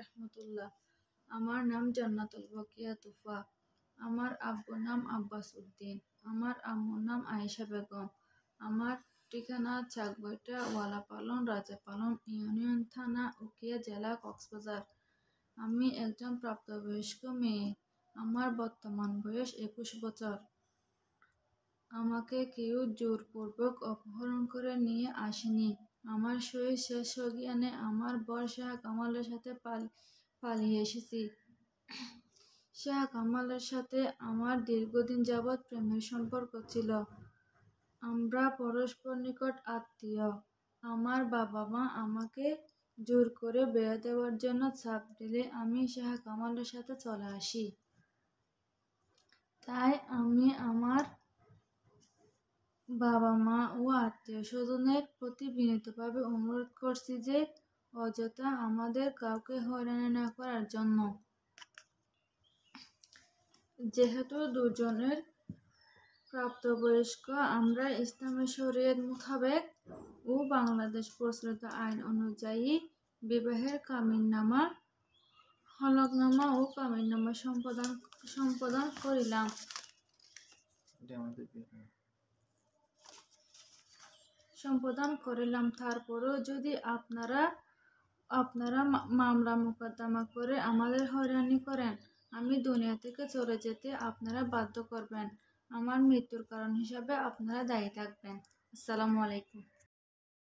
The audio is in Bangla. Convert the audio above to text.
রহমতুল্লাহ। আমার নাম জান্নাতুল বকিয়া তুফা। আমার আব্বুর নাম আব্বাস উদ্দিন। আমার আম্মুর নাম আয়েশা বেগম। আমার ঠিকানা চাকবইটা ওয়ালাপালন, রাজাপালন ইউনিয়ন, থানা উখিয়া, জেলা কক্সবাজার। আমি একজন প্রাপ্তবয়স্ক মেয়ে। আমার বর্তমান বয়স 21 বছর। আমাকে কেউ জোরপূর্বক অপহরণ করে নিয়ে আসেনি। আমার শরীর শেষ সজ্ঞানে আমার বর শাহ কামালের সাথে পালিয়ে এসেছি। শাহ কামালের সাথে আমার দীর্ঘদিন যাবৎ প্রেমের সম্পর্ক ছিল। আমরা পরস্পর নিকট আত্মীয়। আমার বাবা মা আমাকে জোর করে বিয়ে দেওয়ার জন্য চাপ দিলে আমি শাহ কামালের সাথে চলে আসি। তাই আমি আমার বাবা মা ও আত্মীয় স্বজনের প্রতি বিনীতভাবে অনুরোধ করছি যে অযথা আমাদের কাউকে হয়রানি না করার জন্য। যেহেতু দুজনের প্রাপ্তবয়স্ক, আমরা ইসলামী শরীয়ত মোতাবেক ও বাংলাদেশ প্রচলিত আইন অনুযায়ী বিবাহের কামিননামা, হলফনামা ও কামিননামা সম্পাদন করিলাম। তারপরেও যদি আপনারা মামলা মোকদ্দমা করে আমাদের হয়রানি করেন, আমি দুনিয়া থেকে চলে যেতে আপনারা বাধ্য করবেন। আমার মৃত্যুর কারণ হিসাবে আপনারা দায়ী থাকবেন। আসসালামু আলাইকুম।